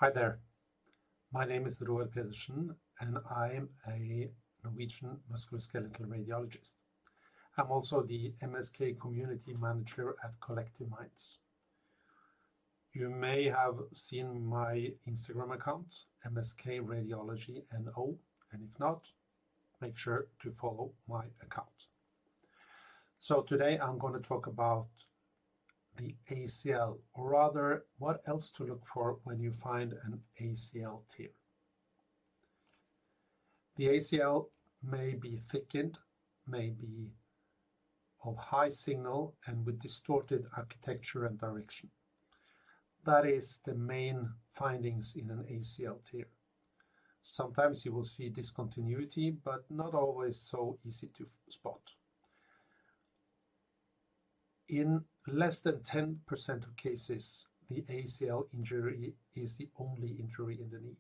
Hi there, my name is Roar Pedersen and I'm a Norwegian musculoskeletal radiologist. I'm also the MSK community manager at Collective Minds. You may have seen my Instagram account, MSK Radiology NO, and if not, make sure to follow my account. So today I'm going to talk about the ACL, or rather what else to look for when you find an ACL tear. The ACL may be thickened, may be of high signal and with distorted architecture and direction. That is the main findings in an ACL tear. Sometimes you will see discontinuity, but not always so easy to spot. In less than 10% of cases, the ACL injury is the only injury in the knee.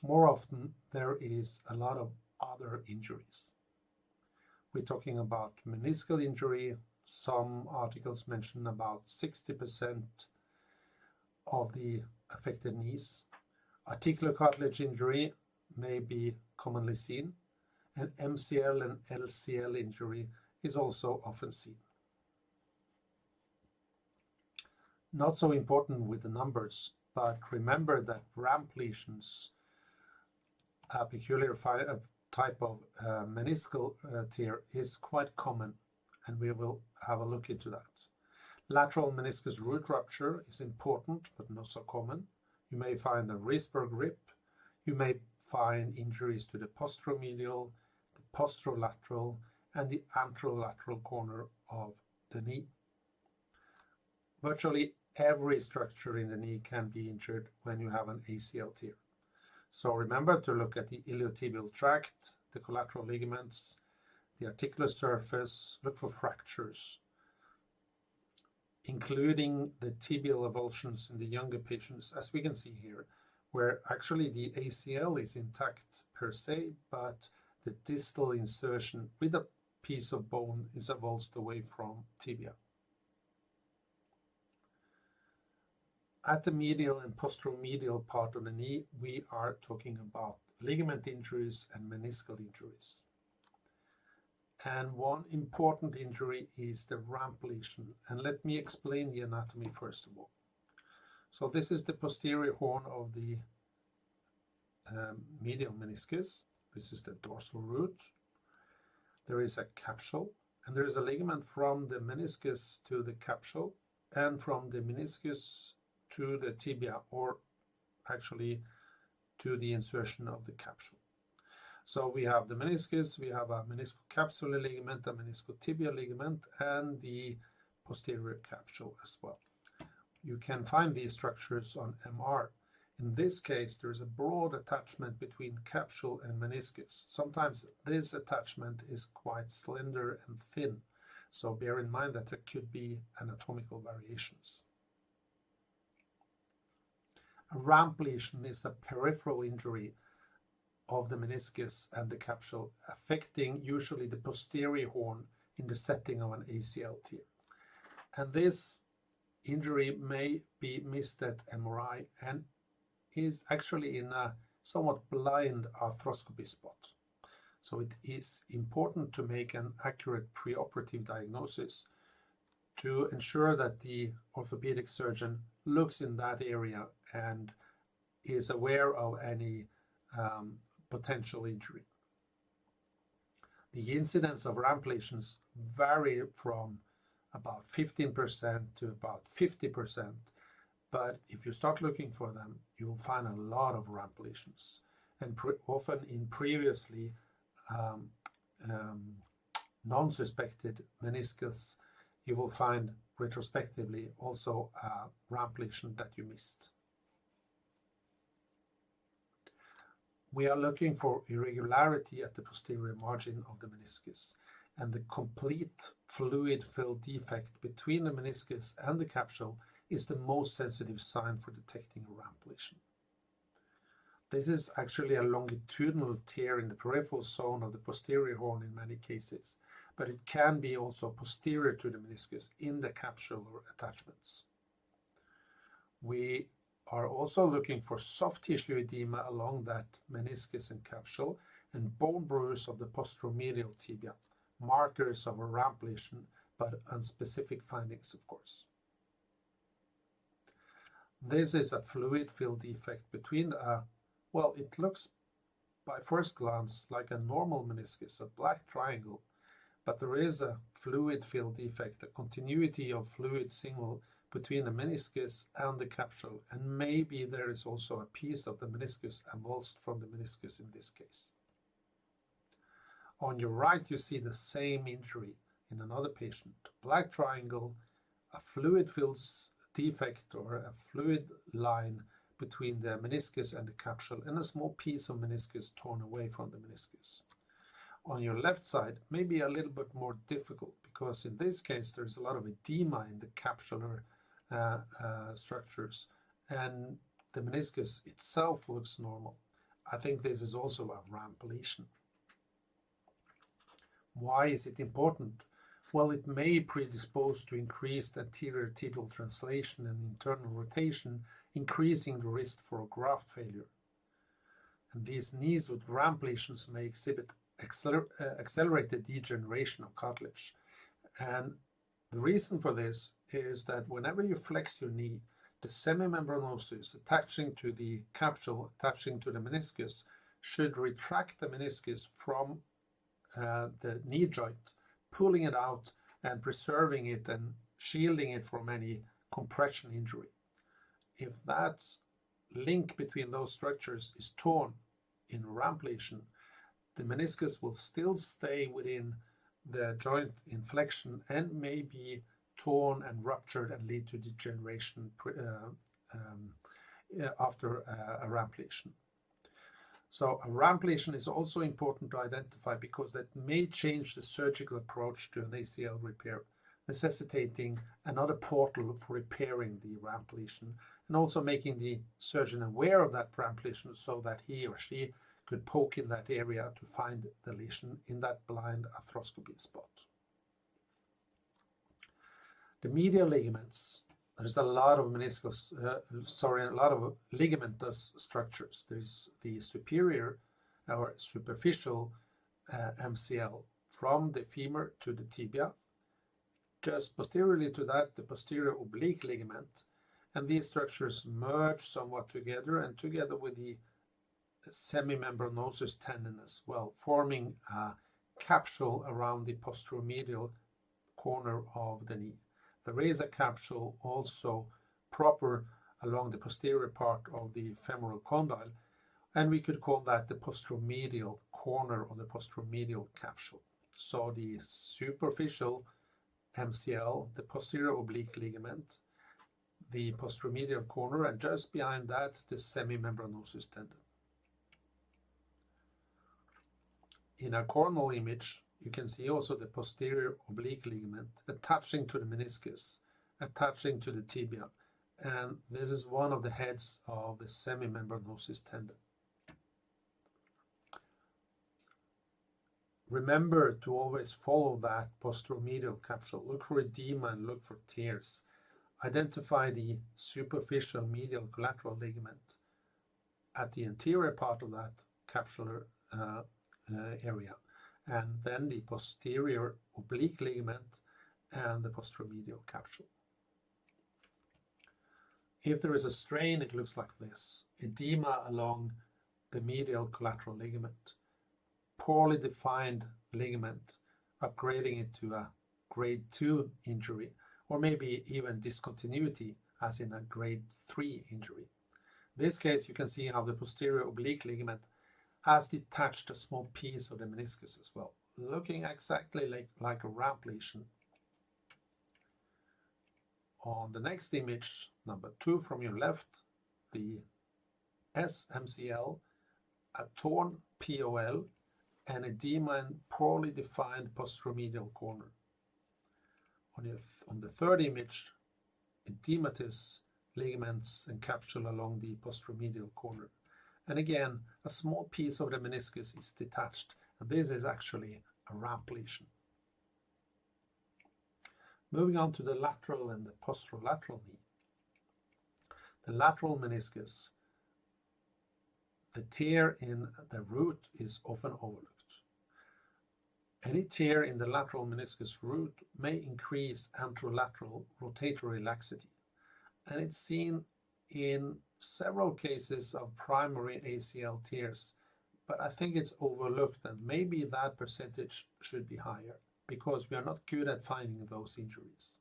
More often, there is a lot of other injuries. We're talking about meniscal injury. Some articles mention about 60% of the affected knees. Articular cartilage injury may be commonly seen, and MCL and LCL injury is also often seen. Not so important with the numbers, but remember that ramp lesions, a peculiar type of meniscal tear, is quite common, and we will have a look into that. Lateral meniscus root rupture is important, but not so common. You may find a wrist grip. You may find injuries to the posteromedial, the posterolateral, and the anterolateral corner of the knee. Virtually every structure in the knee can be injured when you have an ACL tear. So remember to look at the iliotibial tract, the collateral ligaments, the articular surface, look for fractures, including the tibial avulsions in the younger patients, as we can see here, where actually the ACL is intact per se, but the distal insertion with a piece of bone is avulsed away from tibia. At the medial and posteromedial part of the knee, we are talking about ligament injuries and meniscal injuries. And one important injury is the ramp lesion. And let me explain the anatomy first of all. So this is the posterior horn of the medial meniscus. This is the dorsal root. There is a capsule, and there is a ligament from the meniscus to the capsule, and from the meniscus to the tibia, or actually to the insertion of the capsule. So we have the meniscus, we have a meniscocapsular ligament, a meniscotibial ligament, and the posterior capsule as well. You can find these structures on MR. In this case, there is a broad attachment between capsule and meniscus. Sometimes this attachment is quite slender and thin, so bear in mind that there could be anatomical variations. A ramp lesion is a peripheral injury of the meniscus and the capsule, affecting usually the posterior horn in the setting of an ACL tear. And this injury may be missed at MRI and is actually in a somewhat blind arthroscopy spot. So it is important to make an accurate preoperative diagnosis to ensure that the orthopedic surgeon looks in that area and is aware of any potential injury. The incidence of ramp lesions vary from about 15% to about 50%, but if you start looking for them, you will find a lot of ramp lesions, and often in previously non-suspected meniscus, you will find retrospectively also a ramp lesion that you missed. We are looking for irregularity at the posterior margin of the meniscus, and the complete fluid-filled defect between the meniscus and the capsule is the most sensitive sign for detecting a ramp lesion. This is actually a longitudinal tear in the peripheral zone of the posterior horn in many cases, but it can be also posterior to the meniscus in the capsular attachments. We are also looking for soft tissue edema along that meniscus and capsule and bone bruise of the posteromedial tibia, markers of a ramp lesion, but unspecific findings, of course. This is a fluid-filled defect between well, it looks by first glance like a normal meniscus, a black triangle, but there is a fluid-filled defect, a continuity of fluid signal between the meniscus and the capsule, and maybe there is also a piece of the meniscus avulsed from the meniscus in this case. On your right, you see the same injury in another patient. Black triangle, a fluid-filled defect or a fluid line between the meniscus and the capsule, and a small piece of meniscus torn away from the meniscus. On your left side, maybe a little bit more difficult, because in this case there's a lot of edema in the capsular structures, and the meniscus itself looks normal. I think this is also a ramp lesion. Why is it important? Well, it may predispose to increased anterior tibial translation and internal rotation, increasing the risk for graft failure. And these knees with ramp lesions may exhibit accelerated degeneration of cartilage. And the reason for this is that whenever you flex your knee, the semimembranosus attaching to the capsule, attaching to the meniscus, should retract the meniscus from the knee joint, pulling it out and preserving it and shielding it from any compression injury. If that link between those structures is torn in ramp lesion, the meniscus will still stay within the joint in flexion and may be torn and ruptured and lead to degeneration after a ramp lesion. So a ramp lesion is also important to identify because that may change the surgical approach to an ACL repair, necessitating another portal for repairing the ramp lesion and also making the surgeon aware of that ramp lesion so that he or she could poke in that area to find the lesion in that blind arthroscopy spot. The medial ligaments, there's a lot of meniscus, a lot of ligamentous structures. There's the superior or superficial MCL from the femur to the tibia. Just posteriorly to that, the posterior oblique ligament. And these structures merge somewhat together and together with the semimembranosus tendon as well, forming a capsule around the posteromedial corner of the knee. There is a capsule also proper along the posterior part of the femoral condyle, and we could call that the posteromedial corner or the posteromedial capsule. So the superficial MCL, the posterior oblique ligament, the posteromedial corner, and just behind that, the semimembranosus tendon. In a coronal image, you can see also the posterior oblique ligament attaching to the meniscus, attaching to the tibia, and this is one of the heads of the semimembranosus tendon. Remember to always follow that posteromedial capsule. Look for edema and look for tears. Identify the superficial medial collateral ligament at the anterior part of that capsular area, and then the posterior oblique ligament and the posteromedial capsule. If there is a strain, it looks like this: edema along the medial collateral ligament, poorly defined ligament, upgrading it to a grade 2 injury, or maybe even discontinuity as in a grade 3 injury. In this case, you can see how the posterior oblique ligament has detached a small piece of the meniscus as well, looking exactly like a ramp lesion. On the next image, number 2 from your left, the SMCL, a torn POL, and edema and poorly defined posteromedial corner. On the third image, edematous ligaments and capsule along the posteromedial corner. And again, a small piece of the meniscus is detached, and this is actually a ramp lesion. Moving on to the lateral and the posterolateral knee. the lateral meniscus, the tear in the root is often overlooked. Any tear in the lateral meniscus root may increase anterolateral rotatory laxity, and it's seen in several cases of primary ACL tears, but I think it's overlooked, and maybe that percentage should be higher because we are not good at finding those injuries.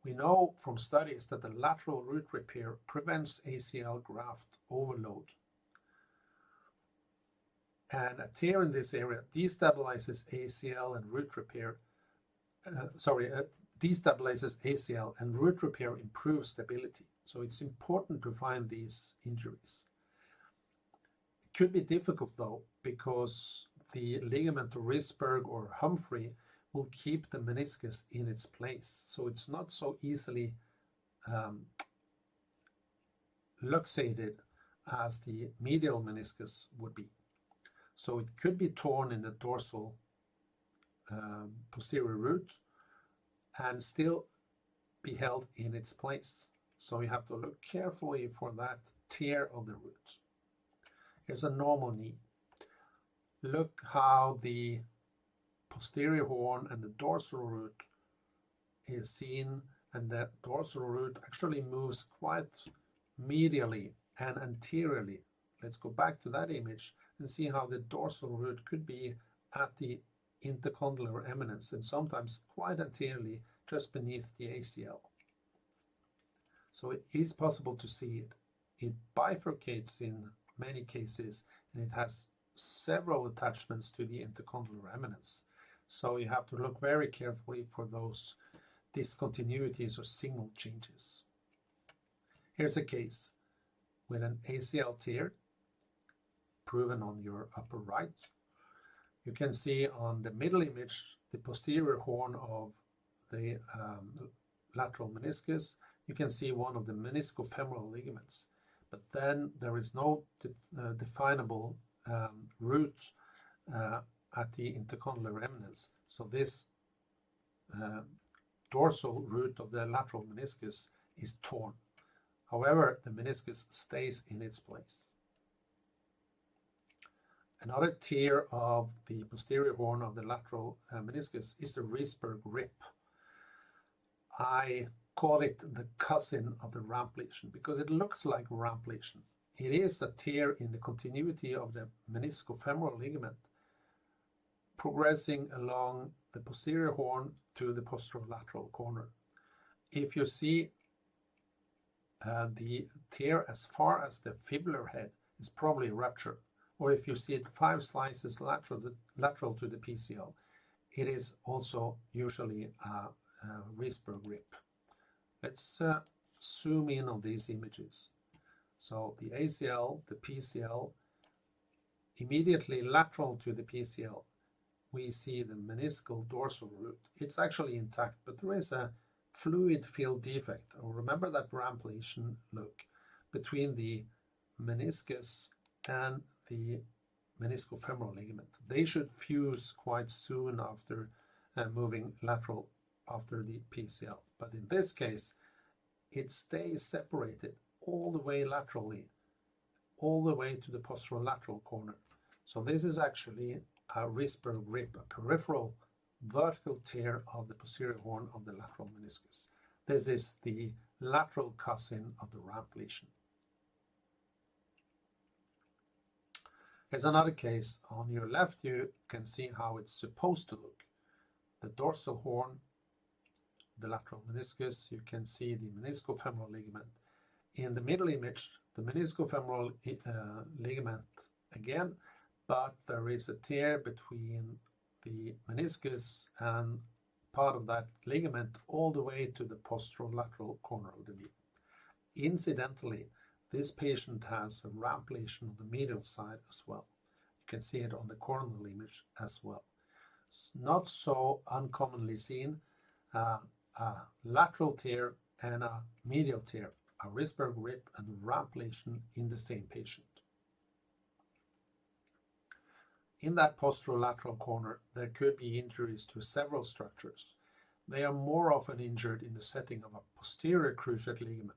We know from studies that the lateral root repair prevents ACL graft overload. And a tear in this area destabilizes ACL and root repair. Destabilizes ACL and root repair improves stability. So it's important to find these injuries. It could be difficult though, because the ligament of Risberg or Humphrey will keep the meniscus in its place. So it's not so easily luxated as the medial meniscus would be. So it could be torn in the dorsal posterior root and still be held in its place. So you have to look carefully for that tear of the root. Here's a normal knee. Look how the posterior horn and the dorsal root is seen, and that dorsal root actually moves quite medially and anteriorly. Let's go back to that image and see how the dorsal root could be at the intercondylar eminence and sometimes quite anteriorly just beneath the ACL. So it is possible to see it. It bifurcates in many cases, and it has several attachments to the intercondylar eminence. So you have to look very carefully for those discontinuities or signal changes. Here's a case with an ACL tear proven on your upper right. You can see on the middle image the posterior horn of the lateral meniscus. You can see one of the meniscofemoral ligaments, but then there is no definable root at the intercondylar eminence. So this dorsal root of the lateral meniscus is torn. However, the meniscus stays in its place. Another tear of the posterior horn of the lateral meniscus is the Risberg rip. I call it the cousin of the ramp lesion because it looks like ramp lesion. It is a tear in the continuity of the meniscofemoral ligament, progressing along the posterior horn to the posterolateral corner. If you see the tear as far as the fibular head, it's probably a rupture. Or if you see it 5 slices lateral to the PCL, it is also usually a Risberg rip. Let's zoom in on these images. So the ACL, the PCL, immediately lateral to the PCL, we see the meniscal dorsal root. It's actually intact, but there is a fluid field defect. Remember that ramp lesion look between the meniscus and the meniscofemoral ligament. They should fuse quite soon after moving lateral after the PCL. But in this case, it stays separated all the way laterally, all the way to the posterolateral corner. So this is actually a Risberg rip, a peripheral vertical tear of the posterior horn of the lateral meniscus. This is the lateral cousin of the ramp lesion. Here's another case. On your left, you can see how it's supposed to look. The dorsal horn, the lateral meniscus, you can see the meniscofemoral ligament. In the middle image, the meniscofemoral ligament again, but there is a tear between the meniscus and part of that ligament all the way to the posterolateral corner of the knee. Incidentally, this patient has a ramp lesion on the medial side as well. You can see it on the coronal image as well. It's not so uncommonly seen, a lateral tear and a medial tear, a Risberg rip and a ramp lesion in the same patient. In that posterolateral corner, there could be injuries to several structures. They are more often injured in the setting of a posterior cruciate ligament.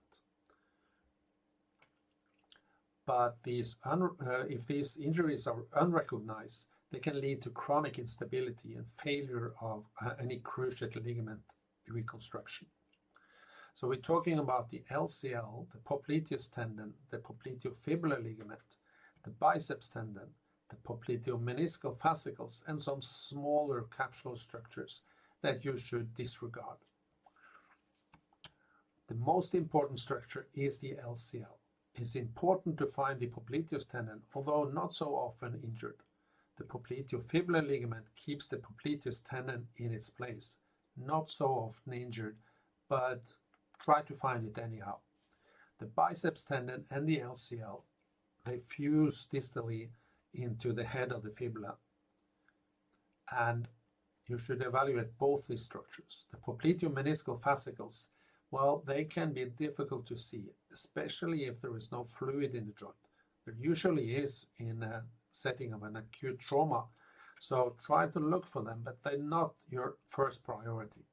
But if these injuries are unrecognized, they can lead to chronic instability and failure of any cruciate ligament reconstruction. So we're talking about the LCL, the popliteus tendon, the popliteofibular ligament, the biceps tendon, the popliteomeniscal fascicles, and some smaller capsular structures that you should disregard. The most important structure is the LCL. It's important to find the popliteus tendon, although not so often injured. The popliteofibular ligament keeps the popliteus tendon in its place, not so often injured, but try to find it anyhow. The biceps tendon and the LCL, they fuse distally into the head of the fibula, and you should evaluate both these structures. The popliteomeniscal fascicles, well, they can be difficult to see, especially if there is no fluid in the joint. There usually is in a setting of an acute trauma, so try to look for them, but they're not your first priority.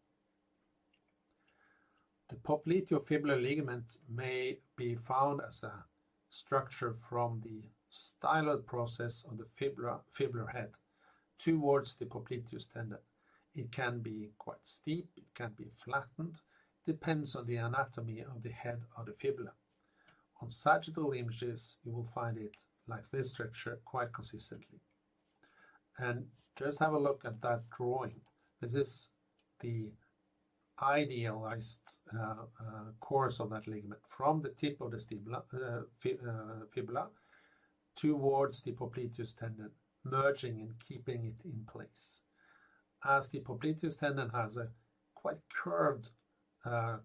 The popliteofibular ligament may be found as a structure from the styloid process of the fibular head towards the popliteus tendon. It can be quite steep, it can be flattened, depends on the anatomy of the head of the fibula. On sagittal images, you will find it like this structure quite consistently. And just have a look at that drawing. This is the idealized course of that ligament from the tip of the fibula towards the popliteus tendon, merging and keeping it in place. As the popliteus tendon has a quite curved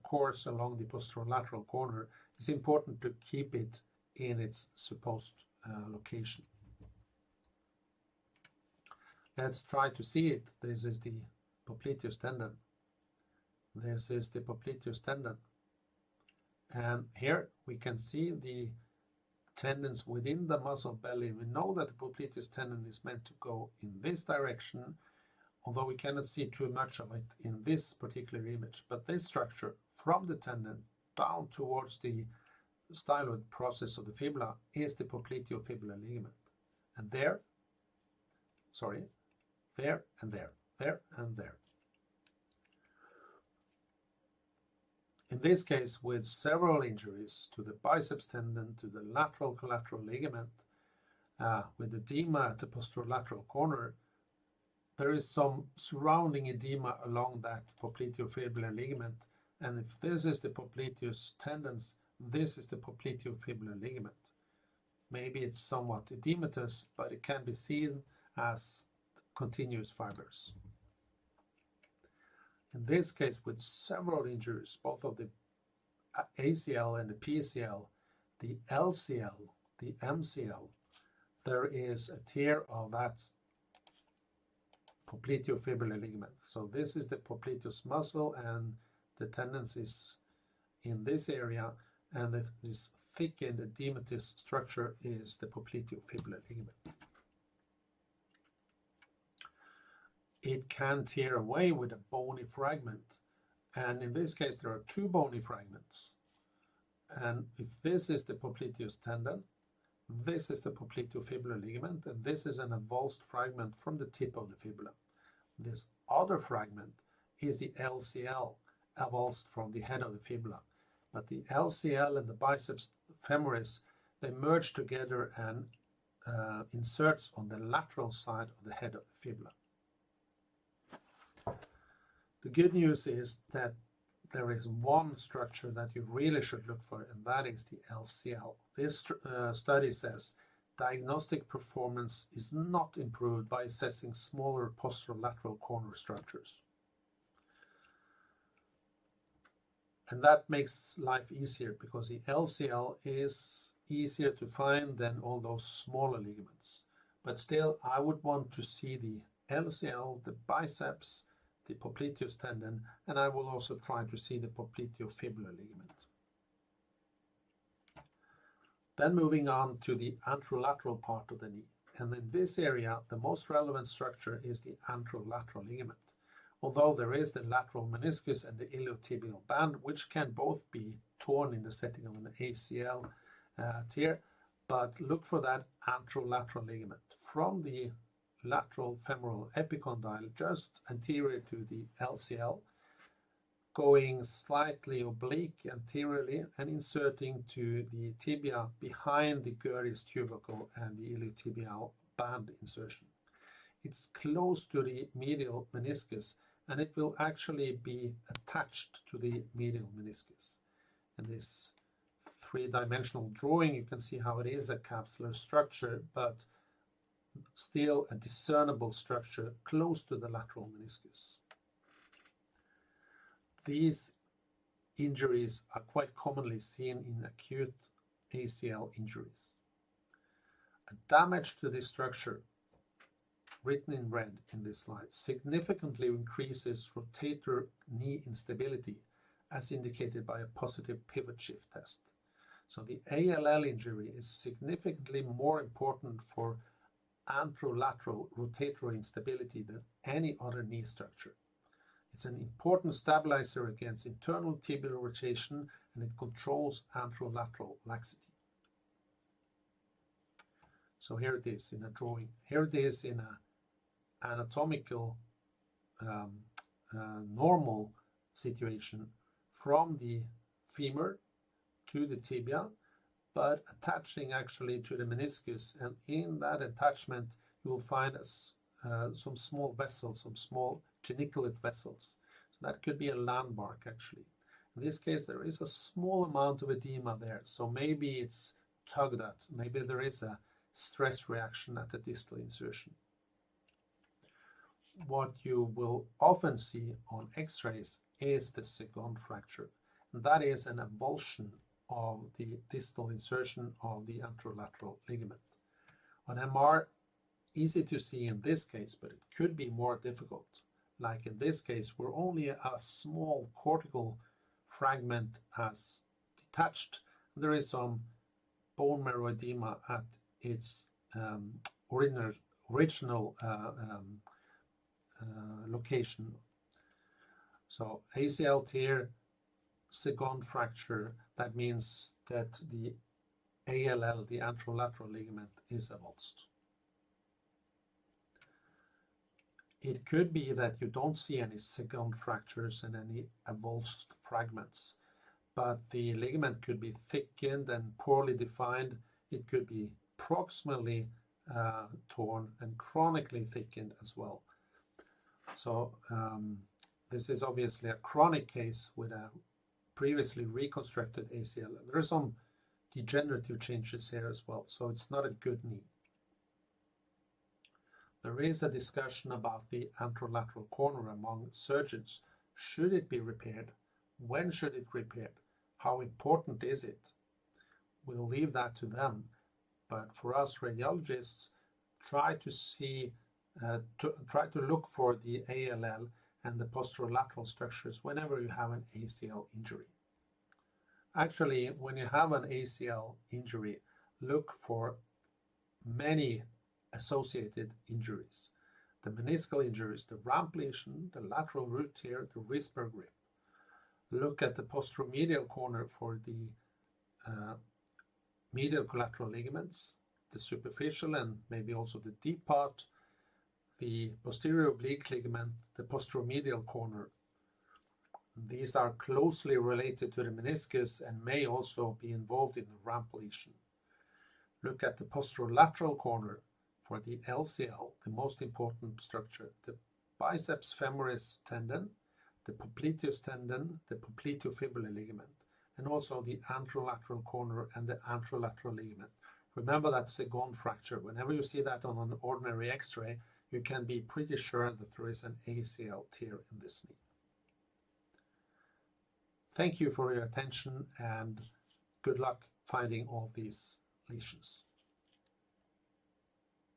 course along the posterolateral corner, it's important to keep it in its supposed location. Let's try to see it. This is the popliteus tendon. This is the popliteus tendon. And here we can see the tendons within the muscle belly. We know that the popliteus tendon is meant to go in this direction, although we cannot see too much of it in this particular image. But this structure from the tendon down towards the styloid process of the fibula is the popliteofibular ligament. And there and there, there and there. In this case, with several injuries to the biceps tendon, to the lateral collateral ligament, with edema at the posterolateral corner, there is some surrounding edema along that popliteofibular ligament. And if this is the popliteus tendons, this is the popliteofibular ligament. Maybe it's somewhat edematous, but it can be seen as continuous fibers. In this case, with several injuries, both of the ACL and the PCL, the LCL, the MCL, there is a tear of that popliteofibular ligament. So this is the popliteus muscle, and the tendons is in this area, and this thickened edematous structure is the popliteofibular ligament. It can tear away with a bony fragment, and in this case there are two bony fragments. And if this is the popliteus tendon, this is the popliteofibular ligament, and this is an avulsed fragment from the tip of the fibula. This other fragment is the LCL, avulsed from the head of the fibula. But the LCL and the biceps femoris, they merge together and inserts on the lateral side of the head of the fibula. The good news is that there is one structure that you really should look for, and that is the LCL. This study says diagnostic performance is not improved by assessing smaller posterolateral corner structures. And that makes life easier because the LCL is easier to find than all those smaller ligaments. But still, I would want to see the LCL, the biceps, the popliteus tendon, and I will also try to see the popliteofibular ligament. Then moving on to the anterolateral part of the knee. And in this area, the most relevant structure is the anterolateral ligament. Although there is the lateral meniscus and the iliotibial band, which can both be torn in the setting of an ACL tear, but look for that anterolateral ligament from the lateral femoral epicondyle just anterior to the LCL, going slightly oblique anteriorly and inserting to the tibia behind the Gerdy's tubercle and the iliotibial band insertion. It's close to the medial meniscus, and it will actually be attached to the medial meniscus. In this three-dimensional drawing, you can see how it is a capsular structure, but still a discernible structure close to the lateral meniscus. These injuries are quite commonly seen in acute ACL injuries. A damage to this structure, written in red in this slide, significantly increases rotator knee instability as indicated by a positive pivot shift test. So the ALL injury is significantly more important for anterolateral rotatory instability than any other knee structure. It's an important stabilizer against internal tibial rotation, and it controls anterolateral laxity. So here it is in a drawing. Here it is in an anatomical normal situation from the femur to the tibia, but attaching actually to the meniscus, and in that attachment you will find some small vessels, some small geniculate vessels. So that could be a landmark actually. In this case there is a small amount of edema there, so maybe it's tugged at, maybe there is a stress reaction at the distal insertion. What you will often see on x-rays is the second fracture, and that is an avulsion of the distal insertion of the anterolateral ligament. On MR, easy to see in this case, but it could be more difficult. Like in this case, where only a small cortical fragment has detached, there is some bone marrow edema at its original location. So ACL tear, second fracture, that means that the ALL, the anterolateral ligament, is avulsed. It could be that you don't see any second fractures and any avulsed fragments, but the ligament could be thickened and poorly defined. It could be proximally torn and chronically thickened as well. So this is obviously a chronic case with a previously reconstructed ACL. There are some degenerative changes here as well, so it's not a good knee. There is a discussion about the anterolateral corner among surgeons. Should it be repaired? When should it be repaired? How important is it? We'll leave that to them, but for us radiologists, try to look for the ALL and the posterolateral structures whenever you have an ACL injury. Actually, when you have an ACL injury, look for many associated injuries. The meniscal injuries, the ramp lesion, the lateral root tear, the whisper grip. Look at the posteromedial corner for the medial collateral ligaments, the superficial and maybe also the deep part, the posterior oblique ligament, the posteromedial corner. These are closely related to the meniscus and may also be involved in the ramp lesion. Look at the posterolateral corner for the LCL, the most important structure, the biceps femoris tendon, the popliteus tendon, the popliteofibular ligament, and also the anterolateral corner and the anterolateral ligament. Remember that second fracture. Whenever you see that on an ordinary X-ray, you can be pretty sure that there is an ACL tear in this knee. Thank you for your attention and good luck finding all these lesions.